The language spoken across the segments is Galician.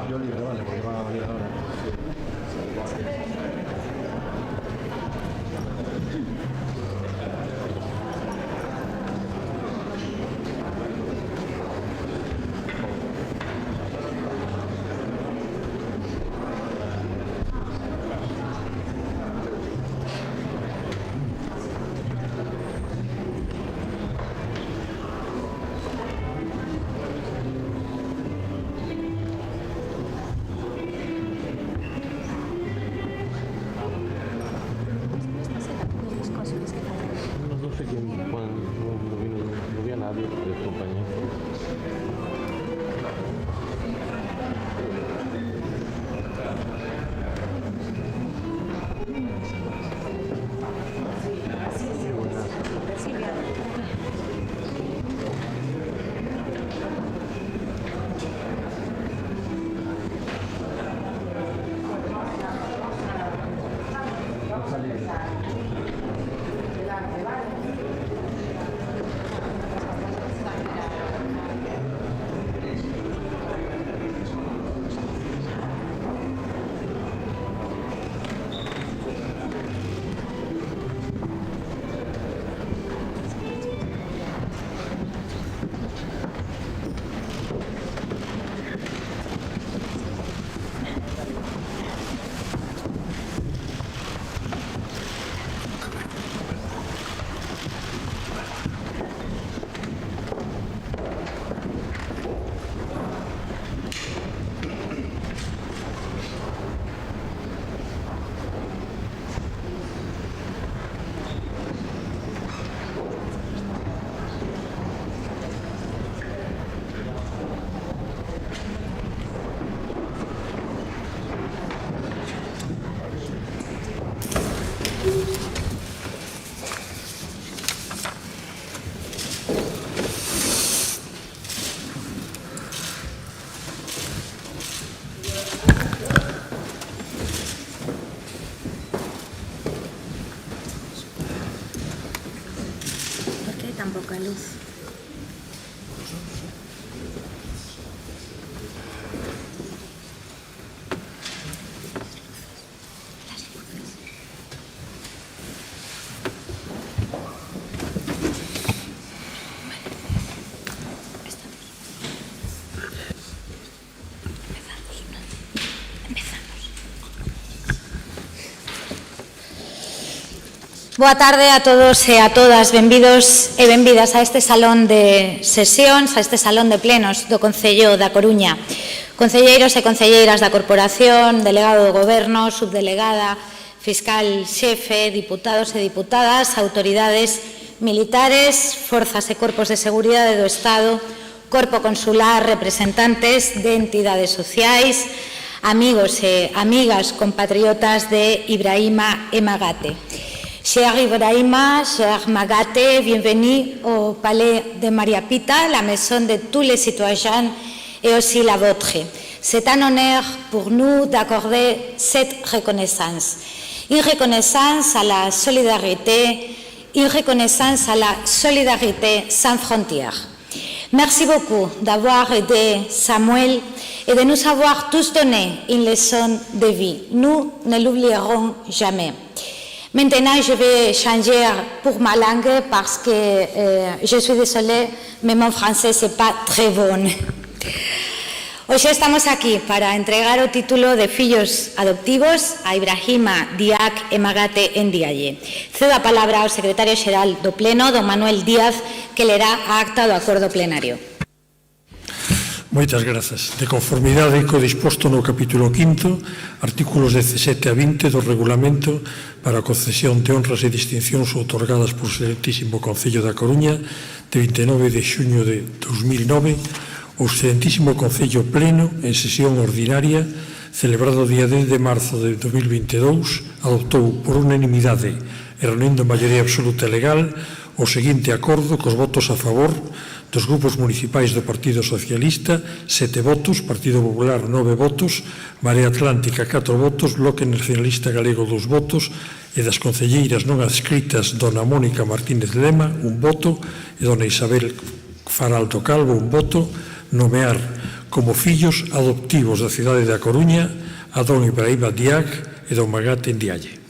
Yo libre, vale, porque va a venir ahora. No sé quién, Juan, no vi a nadie de compañía. ¿Por qué hay tan poca luz? Boa tarde a todos e a todas, benvidos e benvidas a este salón de sesións, a este salón de plenos do Concello da Coruña. Concelleiros e concelleiras da Corporación, delegado do Goberno, subdelegada, fiscal xefe, diputados e diputadas, autoridades militares, forzas e corpos de seguridade do Estado, corpo consular, representantes de entidades sociais, amigos e amigas compatriotas de Ibrahima e Magate. Cher Ibrahima, cher Magate, bienvenue au Palais de Maria Pita, la maison de tous les citoyens et aussi la vôtre. C'est un honneur pour nous d'accorder cette reconnaissance. Une reconnaissance à la solidarité, une reconnaissance à la solidarité sans frontières. Merci beaucoup d'avoir aidé Samuel et de nous avoir tous donné une leçon de vie. Nous ne l'oublierons jamais. Maintenant, je vais changer pour ma langue parce que je suis désolée, mais mon français n'est pas très bon. Hoxe estamos aquí para entregar o título de fillos adoptivos a Ibrahima, Diac e Magate Ndiaye. Cedo a palabra ao secretario xeral do Pleno, don Manuel Díaz, que lerá a acta do acordo plenario. Moitas grazas. De conformidade co disposto no capítulo 5, artículos 17 a 20 do regulamento para a concesión de honras e distincións outorgadas por Excelentísimo Concello da Coruña de 29 de xuño de 2009, o Excelentísimo Concello Pleno, en sesión ordinaria, celebrado o día 10 de marzo de 2022, adoptou por unanimidade e reunindo maioría absoluta e legal o seguinte acordo cos votos a favor dos grupos municipais do Partido Socialista, 7 votos, Partido Popular 9 votos, Marea Atlántica 4 votos, Bloque Nacionalista Galego 2 votos e das concelleiras non adscritas dona Mónica Martínez Lema 1 voto e dona Isabel Faraldo Calvo 1 voto, nomear como fillos adoptivos da cidade da Coruña a don Ibrahima Diac e don Magate Ndiaye.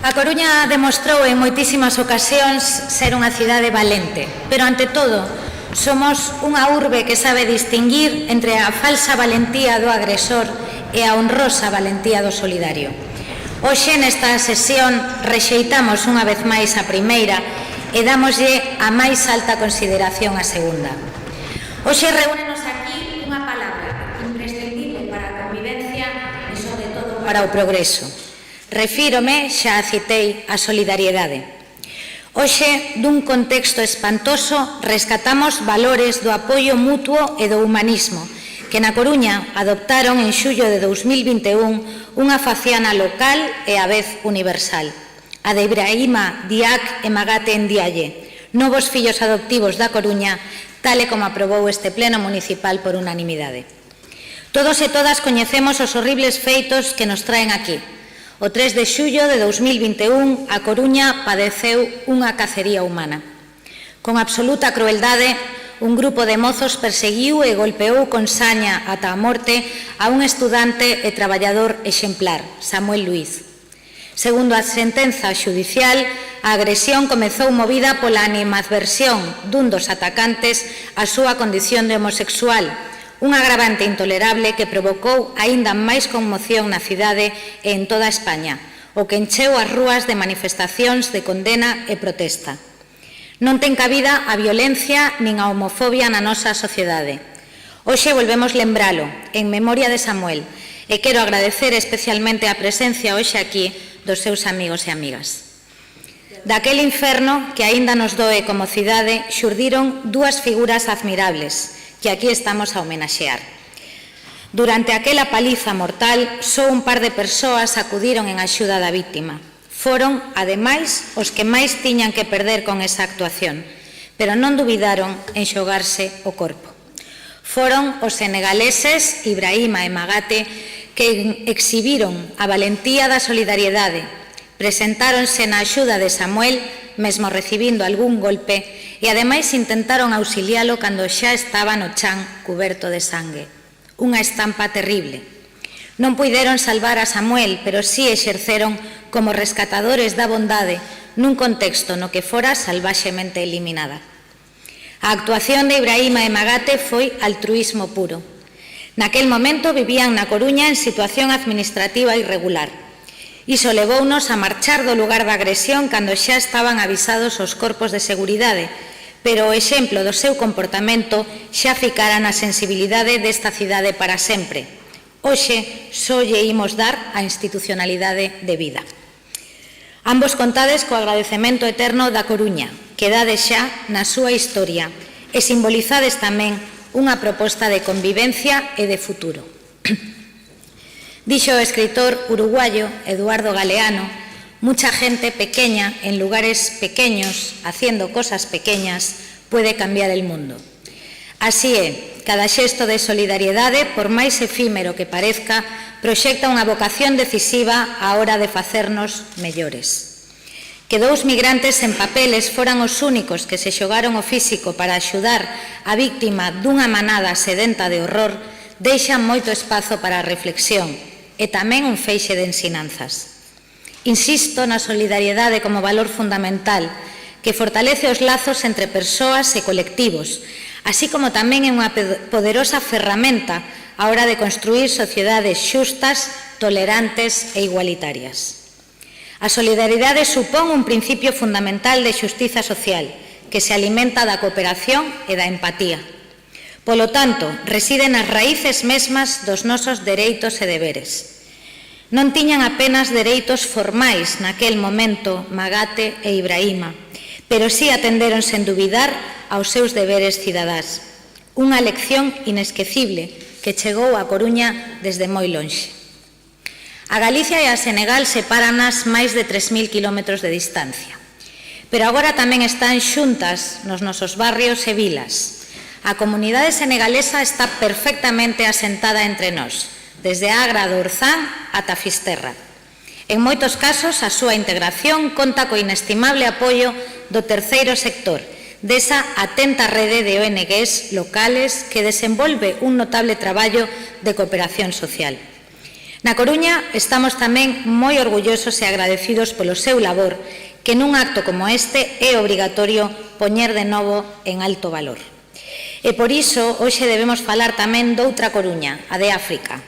A Coruña demostrou en moitísimas ocasións ser unha cidade valente, pero ante todo somos unha urbe que sabe distinguir entre a falsa valentía do agresor e a honrosa valentía do solidario. Hoxe nesta sesión rexeitamos unha vez máis a primeira e dámoslle a máis alta consideración a segunda. Hoxe reúnenos aquí unha palabra imprescindible para a convivencia e sobre todo para o progreso. Refírome, xa a citei, a solidariedade. Hoxe, dun contexto espantoso, rescatamos valores do apoio mutuo e do humanismo, que na Coruña adoptaron en xullo de 2021 unha faciana local e a vez universal, a de Ibrahima Diac e Magate Ndiaye, novos fillos adoptivos da Coruña, tal e como aprobou este pleno municipal por unanimidade. Todos e todas coñecemos os horribles feitos que nos traen aquí. O 3 de xullo de 2021, a Coruña padeceu unha cacería humana. Con absoluta crueldade, un grupo de mozos perseguiu e golpeou con saña ata a morte a un estudante e traballador exemplar, Samuel Luiz. Segundo a sentenza xudicial, a agresión comezou movida pola animadversión dun dos atacantes á súa condición de homosexual, un agravante intolerable que provocou aínda máis conmoción na cidade e en toda España, o que encheu as rúas de manifestacións de condena e protesta. Non ten cabida a violencia nin a homofobia na nosa sociedade. Hoxe volvemos lembralo, en memoria de Samuel, e quero agradecer especialmente a presencia hoxe aquí dos seus amigos e amigas. Daquel inferno que aínda nos doe como cidade xurdiron dúas figuras admirables, que aquí estamos a homenaxear. Durante aquela paliza mortal, só un par de persoas acudiron en axuda da víctima. Foron, ademais, os que máis tiñan que perder con esa actuación, pero non dubidaron en xogarse o corpo. Foron os senegaleses Ibrahima e Magate que exhibiron a valentía da solidariedade, presentáronse na axuda de Samuel, mesmo recibindo algún golpe, e ademais intentaron auxilialo cando xa estaba no chan cuberto de sangue. Unha estampa terrible. Non puideron salvar a Samuel, pero sí exerceron como rescatadores da bondade nun contexto no que fora salvaxemente eliminada. A actuación de Ibrahima e Magate foi altruísmo puro. Naquel momento vivían na Coruña en situación administrativa irregular. Iso levounos a marchar do lugar da agresión cando xa estaban avisados os corpos de seguridade, pero o exemplo do seu comportamento xa ficara na sensibilidade desta cidade para sempre. Hoxe só lle imos dar a institucionalidade de vida. Ambos contades co agradecemento eterno da Coruña, que dades xa na súa historia, e simbolizades tamén unha proposta de convivencia e de futuro. Dixo o escritor uruguayo Eduardo Galeano, mucha gente pequeña en lugares pequeños, haciendo cosas pequeñas, puede cambiar el mundo. Así é, cada xesto de solidariedade, por máis efímero que parezca, proxecta unha vocación decisiva á hora de facernos mellores. Que dous migrantes en papeles foran os únicos que se xogaron o físico para axudar a víctima dunha manada sedenta de horror, deixa moito espazo para a reflexión e tamén un feixe de ensinanzas. Insisto na solidariedade como valor fundamental que fortalece os lazos entre persoas e colectivos, así como tamén é unha poderosa ferramenta á hora de construir sociedades xustas, tolerantes e igualitarias. A solidaridade supón un principio fundamental de xustiza social que se alimenta da cooperación e da empatía. Polo tanto, reside nas raíces mesmas dos nosos dereitos e deberes. Non tiñan apenas dereitos formais naquel momento Magate e Ibrahima, pero sí atenderon sen dubidar aos seus deberes cidadás. Unha lección inesquecible que chegou a Coruña desde moi lonxe. A Galicia e a Senegal sepáranas máis de 3.000 kilómetros de distancia, pero agora tamén están xuntas nos nosos barrios e vilas. A comunidade senegalesa está perfectamente asentada entre nós, desde Agra do Orzán ata Fisterra. En moitos casos, a súa integración conta co inestimable apoio do terceiro sector, desa atenta rede de ONGs locales que desenvolve un notable traballo de cooperación social. Na Coruña estamos tamén moi orgullosos e agradecidos polo seu labor, que nun acto como este é obrigatorio poñer de novo en alto valor. E por iso, hoxe debemos falar tamén doutra Coruña, a de África.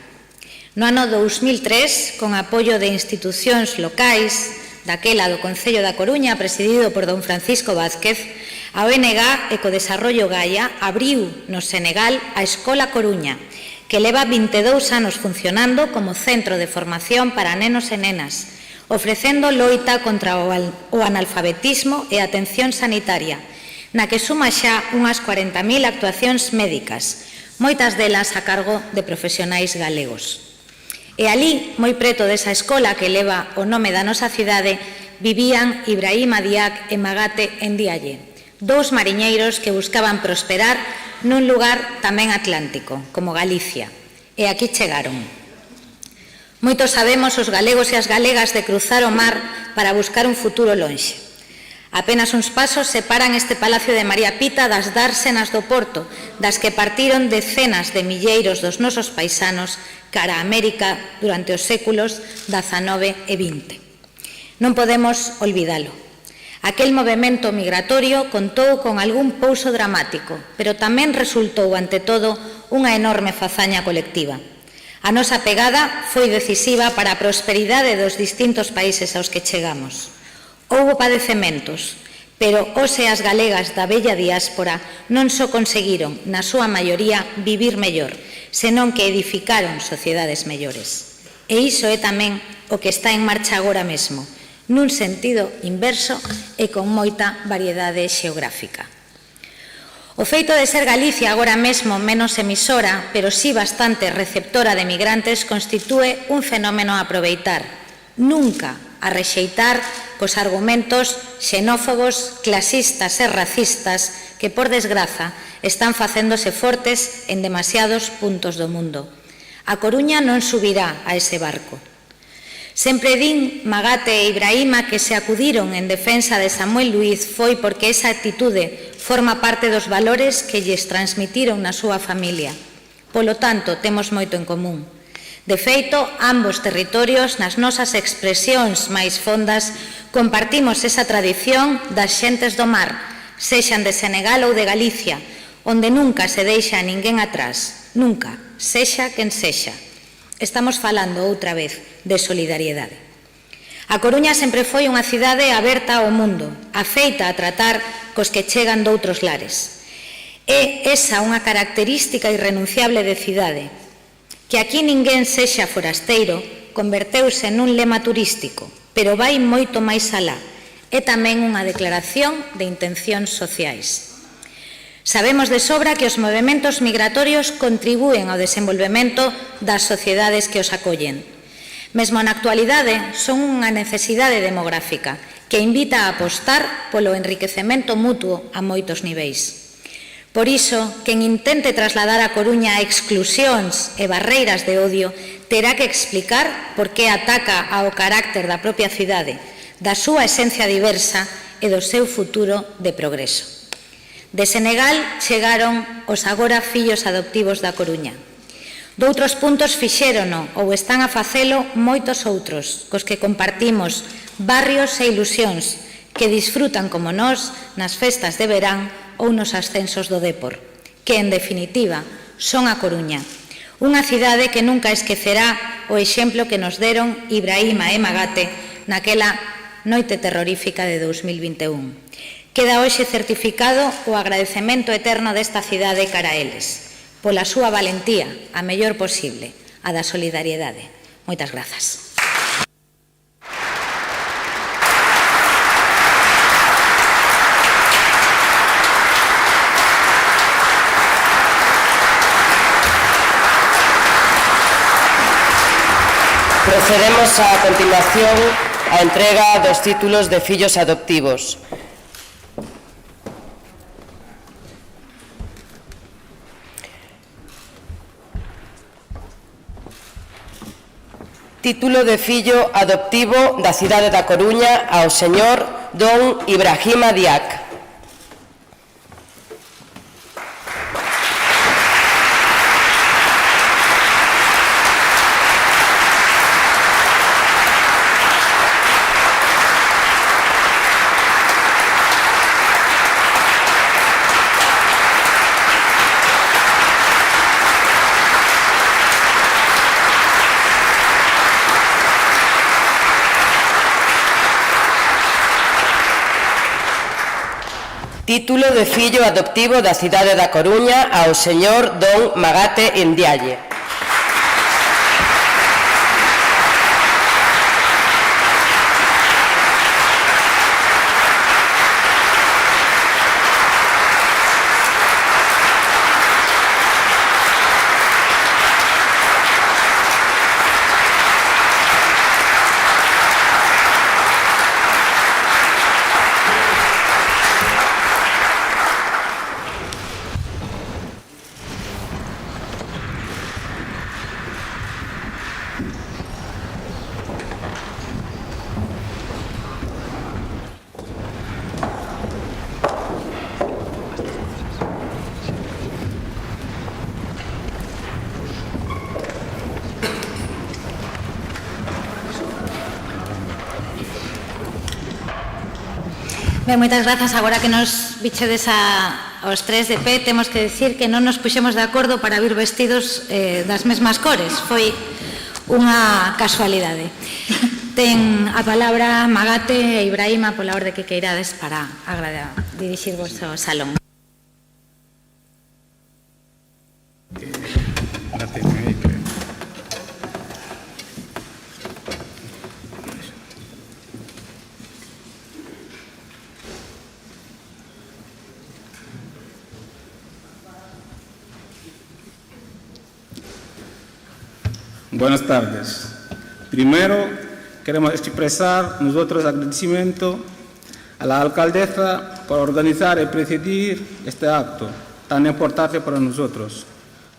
No ano 2003, con apoio de institucións locais, daquela do Concello da Coruña, presidido por don Francisco Vázquez, a ONG Ecodesarrollo Gaia abriu no Senegal a Escola Coruña, que leva 22 anos funcionando como centro de formación para nenos e nenas, ofrecendo loita contra o analfabetismo e atención sanitaria, na que suma xa unhas 40.000 actuacións médicas, moitas delas a cargo de profesionais galegos. E alí, moi preto desa escola que leva o nome da nosa cidade, vivían Ibrahima Diack e Magate Ndiaye, dous mariñeiros que buscaban prosperar nun lugar tamén atlántico, como Galicia. E aquí chegaron. Moitos sabemos os galegos e as galegas de cruzar o mar para buscar un futuro lonxe. Apenas uns pasos separan este Palacio de María Pita das dársenas do Porto, das que partiron decenas de milleiros dos nosos paisanos cara a América durante os séculos XIX e XX. Non podemos olvidalo. Aquel movemento migratorio contou con algún pouso dramático, pero tamén resultou, ante todo, unha enorme fazaña colectiva. A nosa pegada foi decisiva para a prosperidade dos distintos países aos que chegamos. Houbo padecementos, pero os e as galegas da bella diáspora non só conseguiron, na súa maioría, vivir mellor, senón que edificaron sociedades mellores. E iso é tamén o que está en marcha agora mesmo, nun sentido inverso e con moita variedade xeográfica. O feito de ser Galicia agora mesmo menos emisora, pero sí bastante receptora de migrantes, constitúe un fenómeno a aproveitar, nunca a rexeitar cos argumentos xenófobos, clasistas e racistas que, por desgraza, están facéndose fortes en demasiados puntos do mundo. A Coruña non subirá a ese barco. Sempre din Magate e Ibrahima que se acudiron en defensa de Samuel Luiz foi porque esa actitude forma parte dos valores que lles transmitiron na súa familia. Polo tanto, temos moito en común. De feito, ambos territorios, nas nosas expresións máis fondas, compartimos esa tradición das xentes do mar, sexan de Senegal ou de Galicia, onde nunca se deixa a ninguén atrás, nunca, sexa quen sexa. Estamos falando outra vez de solidariedade. A Coruña sempre foi unha cidade aberta ao mundo, afeita a tratar cos que chegan doutros lares. É esa unha característica irrenunciable de cidade. Que aquí ninguén sexa forasteiro converteuse nun lema turístico, pero vai moito máis alá. É tamén unha declaración de intencións sociais. Sabemos de sobra que os movementos migratorios contribúen ao desenvolvemento das sociedades que os acollen. Mesmo na actualidade son unha necesidade demográfica que invita a apostar polo enriquecemento mutuo a moitos niveis. Por iso, quen intente trasladar a Coruña a exclusións e barreiras de odio terá que explicar por que ataca ao carácter da propia cidade, da súa esencia diversa e do seu futuro de progreso. De Senegal chegaron os agora fillos adoptivos da Coruña. Doutros puntos fixérono ou están a facelo moitos outros, cos que compartimos barrios e ilusións que disfrutan como nós nas festas de verán ou nos ascensos do Dépor, que, en definitiva, son a Coruña, unha cidade que nunca esquecerá o exemplo que nos deron Ibrahima e Magate naquela noite terrorífica de 2021. Queda hoxe certificado o agradecemento eterno desta cidade cara a eles, pola súa valentía, a mellor posible, a da solidariedade. Moitas grazas. Procedemos a continuación á entrega dos títulos de fillos adoptivos. Título de fillo adoptivo da cidade da Coruña ao señor Don Ibrahima Diac. Título de fillo adoptivo da cidade da Coruña ao señor Don Magate Ndiaye. Ben, moitas grazas. Agora que nos bichedes aos tres de pé, temos que decir que non nos puxemos de acordo para vir vestidos das mesmas cores. Foi unha casualidade. Ten a palabra Magate e Ibrahima pola orde que queirades para dirixirvos ao salón. Buenas tardes. Primero, queremos expresar nosotros agradecimiento a la alcaldesa por organizar y presidir este acto tan importante para nosotros,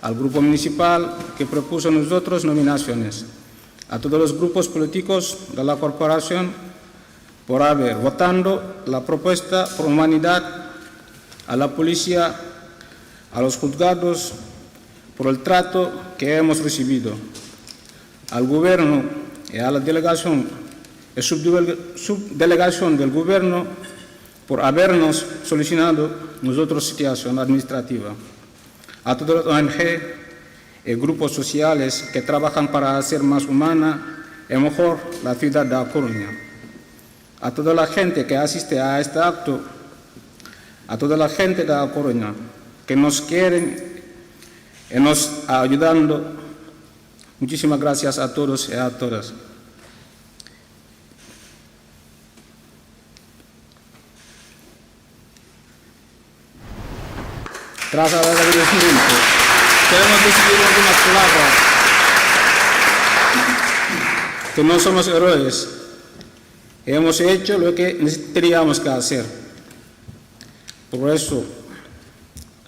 al grupo municipal que propuso nosotros nominaciones, a todos los grupos políticos de la corporación por haber votado la propuesta por humanidad, a la policía, a los juzgados por el trato que hemos recibido, al Gobierno y a la delegación y subdelegación del Gobierno por habernos solucionado nuestra situación administrativa, a todos los ONG y grupos sociales que trabajan para hacer más humana y mejor la ciudad de La Coruña, a toda la gente que asiste a este acto, a toda la gente de La Coruña que nos quieren y nos está ayudando. Muchísimas gracias a todos y a todas. Tras el agradecimiento, queremos decir algunas palabras, que no somos héroes, hemos hecho lo que necesitaríamos que hacer. Por eso,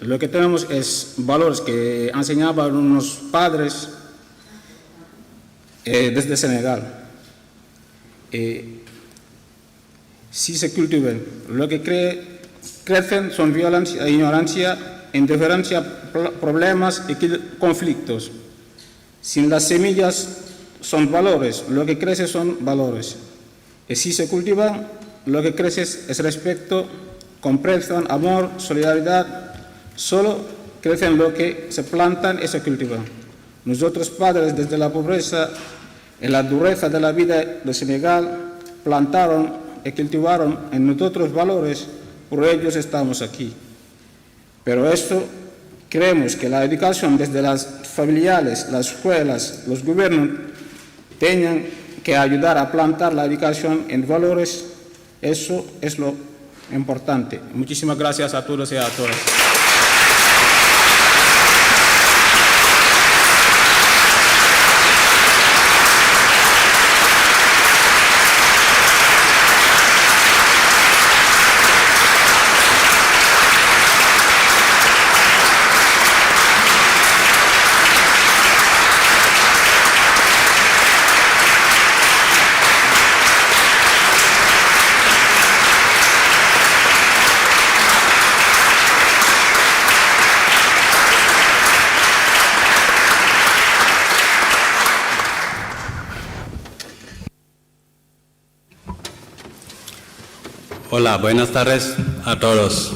lo que tenemos es valores que enseñaban unos padres desde Senegal. Si se cultivan, lo que crecen son violencia, ignorancia, indiferencia, problemas y conflictos. Sin las semillas son valores, lo que crece son valores. Y si se cultivan, lo que crece es respeto, comprensión, amor, solidaridad. Solo crecen lo que se plantan y se cultivan. Nosotros padres, desde la pobreza y la dureza de la vida de Senegal, plantaron y cultivaron en nosotros valores, por ellos estamos aquí. Pero esto creemos que la educación desde las familiares, las escuelas, los gobiernos, tengan que ayudar a plantar la educación en valores. Eso es lo importante. Muchísimas gracias a todos y a todas. Hola, buenas tardes a todos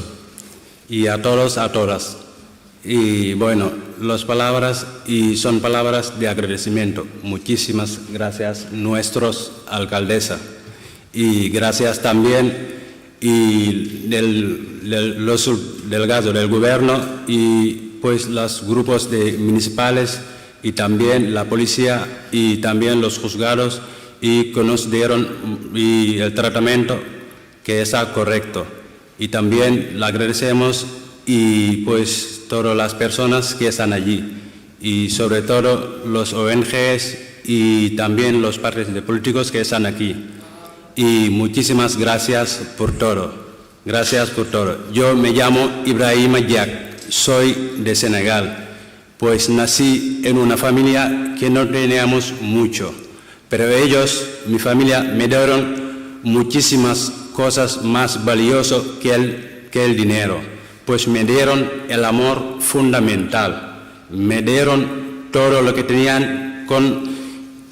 y a todos, a todas. Y bueno, las palabras son palabras de agradecimiento. Muchísimas gracias nuestros alcaldesa y gracias también los delegados del gobierno y pues los grupos municipales y también la policía y también los juzgados y que nos dieron el tratamiento que está correcto. Y también le agradecemos y pues todas las personas que están allí y sobre todo los ONGs y también los partidos políticos que están aquí. Y muchísimas gracias por todo. Gracias por todo. Yo me llamo Ibrahima Diak, soy de Senegal, pues nací en una familia que no teníamos mucho, pero ellos, mi familia, me dieron muchísimas cosas más valiosas que el dinero, pues me dieron el amor fundamental, me dieron todo lo que tenían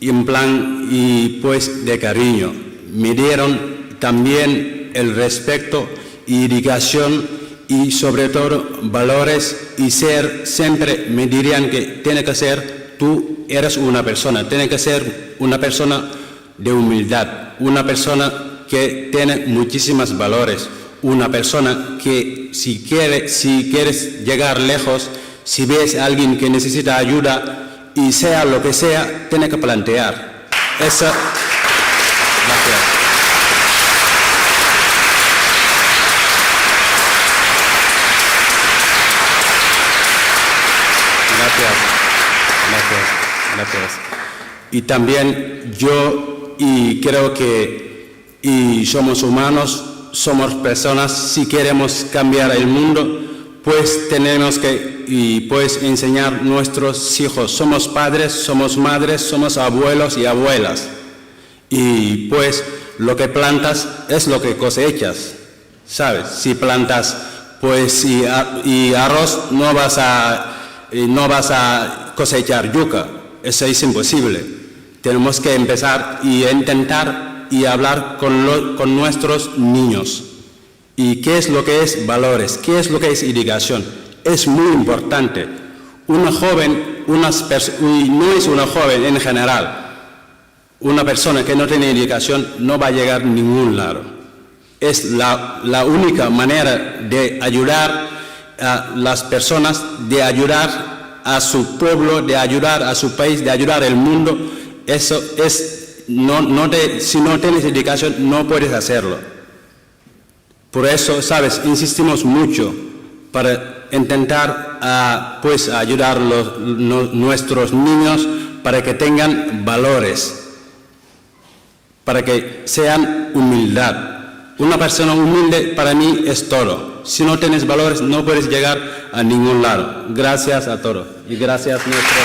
en plan y pues de cariño, me dieron también el respeto y dedicación y sobre todo valores y siempre me dirían que tiene que ser, tú eres una persona, tiene que ser una persona de humildad, una persona que tiene muchísimos valores, una persona que si quieres llegar lejos, si ves a alguien que necesita ayuda y sea lo que sea, tiene que plantear. Gracias. Gracias. Y también yo creo que somos humanos, somos personas, si queremos cambiar el mundo, pues tenemos que pues enseñar a nuestros hijos. Somos padres, somos madres, somos abuelos y abuelas. Y pues lo que plantas es lo que cosechas, ¿sabes? Si plantas pues y arroz, no vas a cosechar yuca, eso es imposible. Tenemos que empezar y intentar y hablar con nuestros niños. ¿Y qué es lo que es valores? ¿Qué es lo que es educación? Es muy importante. Una joven, no es una joven en general, una persona que no tiene educación no va a llegar a ningún lado. Es la única manera de ayudar a las personas, de ayudar a su pueblo, de ayudar a su país, de ayudar al mundo. Eso es si no tienes educación no puedes hacerlo. Por eso, ¿sabes? Insistimos mucho para intentar pues ayudar a nuestros niños para que tengan valores, para que sean humildad. Una persona humilde para mí es todo. Si no tienes valores no puedes llegar a ningún lado. Gracias a todos y gracias a nuestros.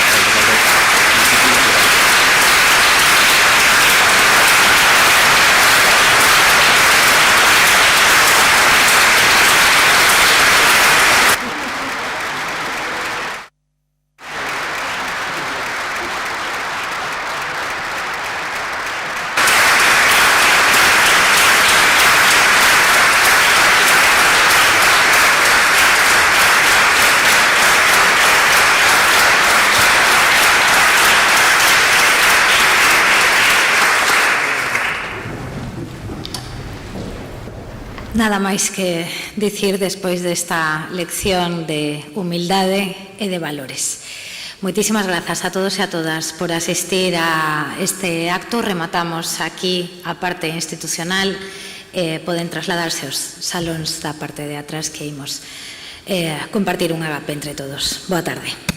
nada máis que dicir despois desta lección de humildade e de valores. Moitísimas grazas a todos e a todas por asistir a este acto. Rematamos aquí a parte institucional. Poden trasladarse aos salóns da parte de atrás que imos compartir un agape entre todos. Boa tarde.